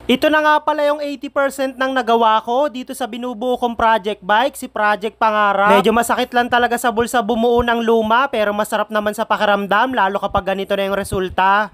Ito na nga pala yung 80% ng nagawa ko dito sa binubuo kong project bike, si Project Pangarap. Medyo masakit lang talaga sa bulsa bumuo ng luma, pero masarap naman sa pakiramdam lalo kapag ganito na yung resulta.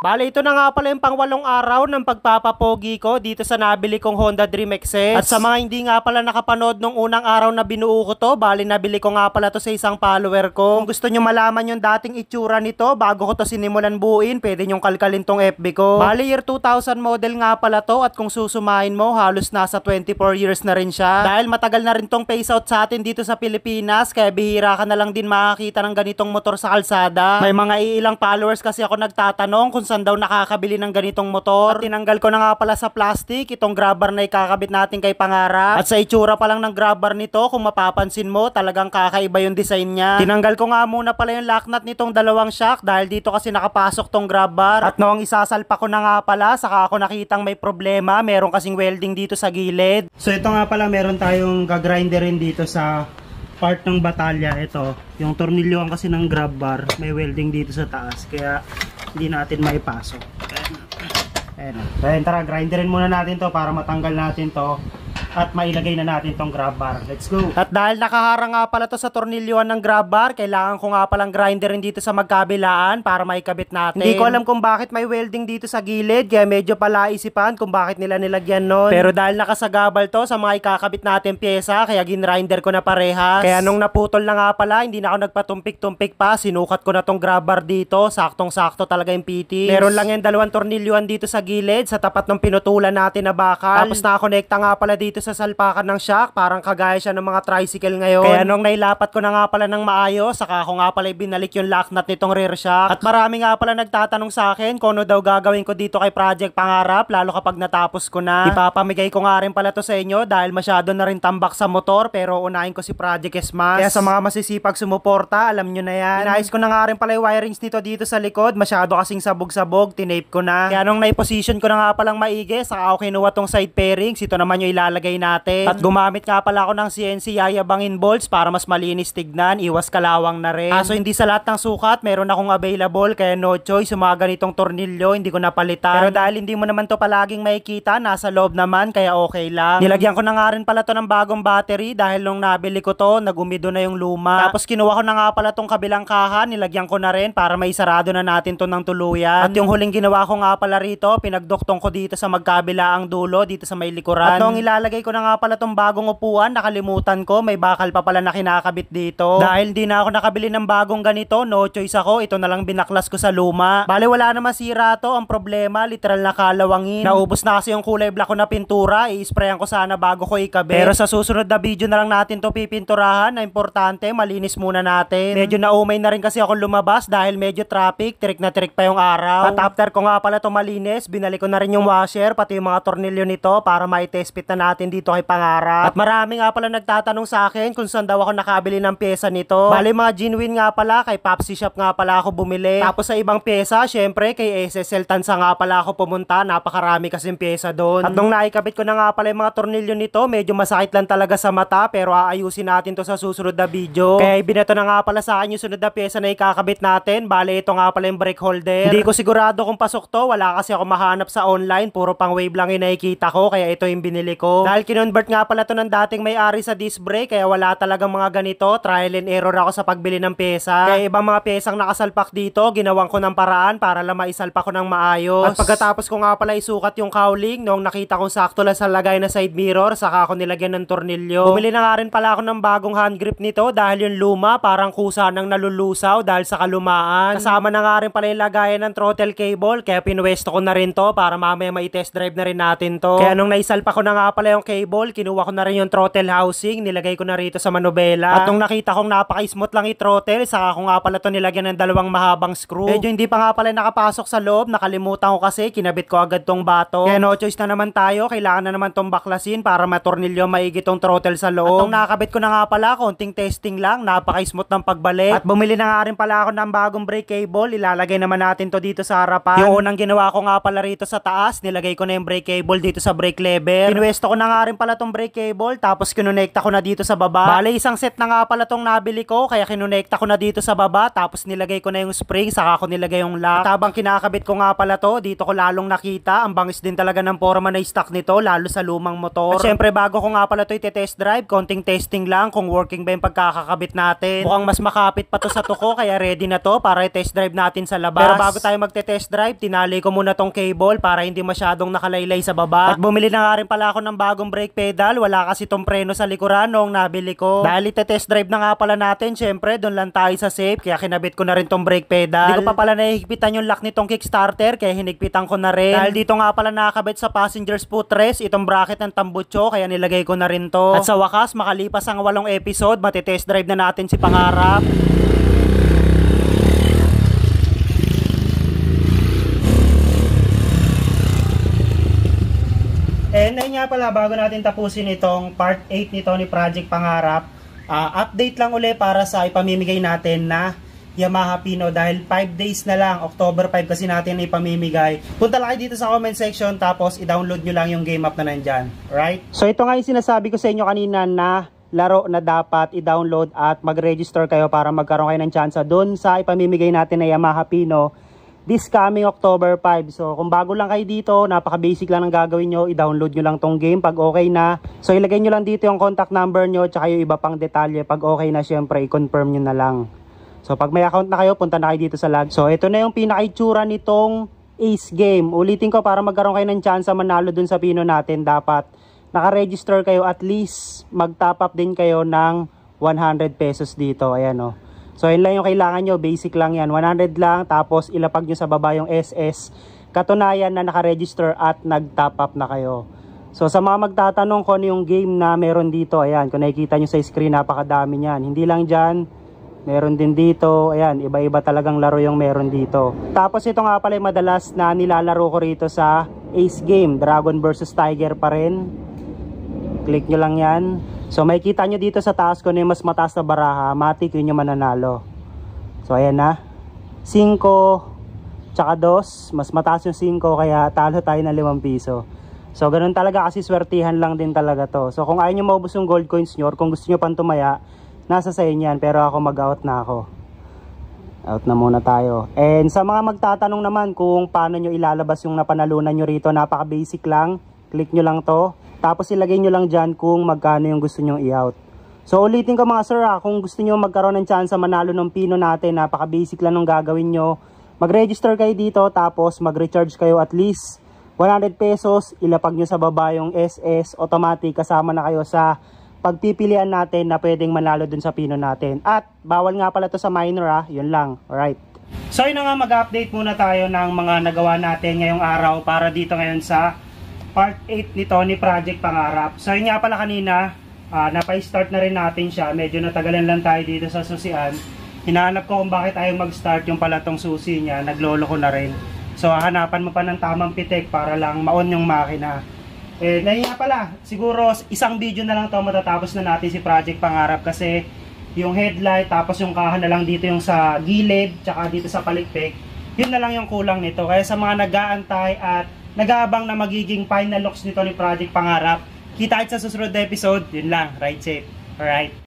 Bale, ito na nga pala yung pang-8 araw ng pagpapapogi ko dito sa nabili kong Honda Dream XS. At sa mga hindi nga pala nakapanood nung unang araw na binuo ko to, bale nabili ko nga pala to sa isang follower ko. Kung gusto nyo malaman yung dating itsura nito bago ko to sinimulan buuin, pwede nyong kalkalin tong FB ko. Bale, year 2000 model nga pala to, at kung susumahin mo, halos nasa 24 years na rin siya. Dahil matagal na rin tong phase out sa atin dito sa Pilipinas, kaya bihira ka na lang din makakita ng ganitong motor sa kalsada. May mga iilang followers kasi ako nagtatanong kung saan daw nakakabili ng ganitong motor. At tinanggal ko na nga pala sa plastic itong grab bar na ikakabit natin kay Pangarap. At sa itsura pa lang ng grab bar nito, kung mapapansin mo, talagang kakaiba yung design niya. Tinanggal ko nga muna pala yung lock nut nitong dalawang shock dahil dito kasi nakapasok tong grab bar. At noong isasalpa ko na nga pala, saka ako nakitang may problema, meron kasing welding dito sa gilid. So ito nga pala, meron tayong gagrinderin dito sa part ng batalya. Ito, yung tornilyoan kasi ng grab bar, may welding dito sa taas, kaya hindi natin maipasok. Ayan. Tara, grinderin muna natin to para matanggal natin to at mailagay na natin tong grab bar. Let's go! At dahil nakaharang nga pala to sa tornilyoan ng grab bar, kailangan ko nga palang grinderin dito sa magkabilaan para maikabit natin. Hindi ko alam kung bakit may welding dito sa gilid, kaya medyo palaisipan kung bakit nila nilagyan nun. Pero dahil nakasagabal to sa mga ikakabit natin pyesa, kaya ginrinder ko na parehas. Kaya nung naputol na nga pala, hindi na ako nagpatumpik-tumpik pa, sinukat ko na tong grab bar dito. Saktong-sakto talaga yung PT. Meron lang yung dalawang tornilyoan dito sa gilid, sa tapat ng pinutulan natin na bakal. Tapos nakakonekta nga pala dito sa salpakan ng shock, parang kagaya siya ng mga tricycle ngayon. Kaya nung nailapat ko na nga pala ng maayos, saka ako nga pala binalik yung lock nut nitong rear shock. At marami nga pala nagtatanong sa akin kung ano daw gagawin ko dito kay Project Pangarap, lalo kapag natapos ko na. Ipapamigay ko nga rin pala to sa inyo dahil masyado na rin tambak sa motor, pero unahin ko si Project Smash. Kaya sa mga masisipag sumuporta, alam nyo na yan. Inayos ko na nga rin pala yung wirings nito dito sa likod, masyado kasing sabog-sabog, tinape ko na. Kaya nung naiposition ko na nga palang maigi, saka ako kinuha tong side pairings, ito naman yung ilalagay natin. At gumamit nga pala ako ng CNC yayabangin bolts para mas malinis tignan, iwas kalawang na rin. So hindi sa lahat ng sukat meron akong available, kaya no choice, yung mga ganitong tornilyo hindi ko napalitan. Pero dahil hindi mo naman to palaging makikita, nasa loob naman, kaya okay lang. Nilagyan ko na nga rin pala to ng bagong battery dahil nung nabili ko to, nagumido na yung luma. Tapos kinuha ko na nga pala tong kabilang kaha, nilagyan ko na rin para may sarado na natin to ng tuluyan. At yung huling ginawa ko nga pala rito, pinagduktong ko dito sa magkabilaang dulo, dito sa may likuran. At nung ilalagay ko na nga pala tong bagong upuan, nakalimutan ko, may bakal pa pala na kinakabit dito. Dahil di na ako nakabili ng bagong ganito, no choice ako, ito na lang binaklas ko sa luma. Bale, wala na masira to, ang problema, literal na kalawangin. Naubos na kasi yung kulay black ko na pintura, i-sprayan ko sana bago ko ikabit. Pero sa susunod na video na lang natin to pipinturahan, na importante, malinis muna natin. Medyo naumay na rin kasi ako lumabas dahil medyo traffic, trick na trick pa yung araw. At after ko nga pala to malinis, binalik ko na rin yung washer, pati yung mga tornilyo nito para mai-test fit na natin dito kay Pangarap. At marami nga pala nagtatanong sa akin kung saan daw ako nakabili ng pyesa nito. Bale, mga genuine nga pala, kay Popsi Shop nga pala ako bumili. Tapos sa ibang pyesa, syempre kay SSL Tansa nga pala ako pumunta, napakarami kasing pyesa doon. At nung naikabit ko na nga pala yung mga tornilyo nito, medyo masakit lang talaga sa mata, pero aayusin natin to sa susunod na video. Kaya ibinato na nga pala sa akin yung sunod na pyesa na ikakabit natin. Bale, ito nga pala yung brake holder. Hindi ko sigurado kung pasok to, wala kasi ako mahanap sa online, puro pang wave lang yung nakikita ko, kaya ito yung binili ko. Dahil kinonvert nga pala to ng dating may-ari sa disc brake, kaya wala talagang mga ganito, trial and error ako sa pagbili ng pyesa. Kaya ibang mga pyesang nakasalpak dito, ginawan ko ng paraan para lang maisalpak ko ng maayos. At pagkatapos ko nga pala isukat yung cowling, nung nakita kong sakto lang sa lagay na side mirror, saka ako nilagyan ng tornilyo. Bumili na nga rin pala ako ng bagong hand grip nito dahil yung luma parang kusa nang nalulusaw dahil sa kalumaan. Kasama na nga rin pala yung lagayan ng throttle cable, kaya pinwesto ko na rin to para mamaya mai-test drive na rin natin to. Kaya nung naisalpak ko na nga pala yung cable, kinuha ko na rin yung throttle housing, nilagay ko na rito sa manubela. At nung nakita kong napaka-smooth lang i-throttle, saka ko nga pala to nilagyan ng dalawang mahabang screw. Medyo hindi pa nga pala nakapasok sa loob, nakalimutan ko kasi, kinabit ko agad tong bato. Kaya no choice na naman tayo, kailangan na naman tong baklasin para matornilyo maigi tong throttle sa loob. At nung nakakabit ko na nga pala, konting testing lang, napaka-smooth ng pagbalik. At bumili na nga rin pala ako ng bagong brake cable, ilalagay naman natin to dito sa harapan. Yung unang ginawa ko nga pala rito sa taas, nilagay ko na yung brake cable dito sa brake lever. Pinwesto ko na nga nga rin pala tong brake cable, tapos kinonekta ko na dito sa baba. Bale, isang set na nga pala tong nabili ko, kaya kinonekta ko na dito sa baba, tapos nilagay ko na yung spring, saka ko nilagay yung lock. At habang kinakabit ko nga pala to, dito ko lalong nakita, ang bangis din talaga ng forma na stock nito, lalo sa lumang motor. At syempre, bago ko nga pala to ite-test drive, konting testing lang kung working ba yung pagkakakabit natin. Mukhang mas makapit pa to sa tuko, kaya ready na to para i-test drive natin sa labas. Pero bago tayo magte-test drive, tinali ko muna tong cable para hindi masyadong nakalaylay sa baba. At bumili na nga rin pala ako ng bagong brake pedal, wala kasi tong preno sa likuran nung nabili ko. Dahil ite-test drive na nga pala natin, syempre doon lang tayo sa safe, kaya kinabit ko na rin tong brake pedal. Hindi ko pa pala nahihigpitan yung lock nitong kickstarter, kaya hinigpitan ko na rin. Dahil dito nga pala nakakabit sa passenger's footrest itong bracket ng tambutso, kaya nilagay ko na rin to. At sa wakas, makalipas ang 8 episode, matitest drive na natin si Pangarap. And ayun nga pala, bago natin tapusin itong part 8 nito ni Project Pangarap, update lang uli para sa ipamimigay natin na Yamaha Pino, dahil 5 days na lang, October 5 kasi natin na ipamimigay. Punta lang kayo dito sa comment section, tapos i-download nyo lang yung game app na nandyan. Right? So ito nga yung sinasabi ko sa inyo kanina na laro na dapat i-download at mag-register kayo para magkaroon kayo ng chance doon sa ipamimigay natin na Yamaha Pino this coming October 5. So kung bago lang kayo dito, napaka-basic lang ng gagawin nyo, i-download nyo lang tong game pag okay na. So ilagay nyo lang dito yung contact number nyo, tsaka yung iba pang detalye. Pag okay na, syempre i-confirm nyo na lang. So pag may account na kayo, punta na kayo dito sa log. So ito na yung pinaka-itsura nitong Ace game. Ulitin ko, para magkaroon kayo ng chance manalo dun sa Pino natin, dapat naka-register kayo, at least mag-top up din kayo ng 100 pesos dito. Ayan o. So yun lang yung kailangan nyo, basic lang yan, 100 lang, tapos ilapag nyo sa baba yung SS, katunayan na naka-register at nag-top up na kayo. So sa mga magtatanong kung ano yung game na meron dito, ayan, kung nakikita nyo sa screen, napakadami nyan. Hindi lang dyan, meron din dito, ayan, iba-iba talagang laro yung meron dito. Tapos ito nga pala yung madalas na nilalaro ko rito sa Ace game, Dragon vs Tiger pa rin. Click nyo lang yan. So may kita nyo dito sa taas ko na yung mas mataas na baraha, matik yun yung mananalo. So ayan na, 5 tsaka 2, mas mataas yung 5, kaya talo tayo ng 5 piso. So ganun talaga, kasi swertihan lang din talaga to. So kung ayaw nyo maubos yung gold coins nyo, or kung gusto nyo pang tumaya, nasa sa inyo yan. Pero ako mag-out na ako. Out na muna tayo. And sa mga magtatanong naman kung paano nyo ilalabas yung napanalunan nyo rito, napaka-basic lang. Click nyo lang to. Tapos ilagay nyo lang dyan kung magkano yung gusto nyo i-out. So ulitin ko mga sir, kung gusto nyo magkaroon ng chance manalo ng Pino natin, napaka-basic lang nung gagawin nyo. Mag-register kayo dito, tapos mag-recharge kayo at least 100 pesos. Ilapag nyo sa baba yung SS, automatic kasama na kayo sa pagpipilian natin na pwedeng manalo dun sa Pino natin. At bawal nga pala to sa minor, yun lang. Alright. So yun na nga, mag-update muna tayo ng mga nagawa natin ngayong araw para dito ngayon sa part 8 nito ni Project Pangarap. So yun nga pala kanina, napay-start na rin natin siya. Medyo natagalan lang tayo dito sa susian. Hinahanap ko kung bakit ayaw mag-start yung pala tong susi niya. Naglolo ko na rin. So hanapan mo pa ng tamang pitik para lang ma-on yung makina. Eh, na nga pala, siguro isang video na lang to, matatapos na natin si Project Pangarap, kasi yung headlight, tapos yung kahan na lang dito yung sa gilid, tsaka dito sa palikpik, yun na lang yung kulang nito. Kaya sa mga nag-aantay at nag-aabang na magiging final looks nito ni Project Pangarap, kita sa susunod na episode. Yun lang, ride safe. Alright.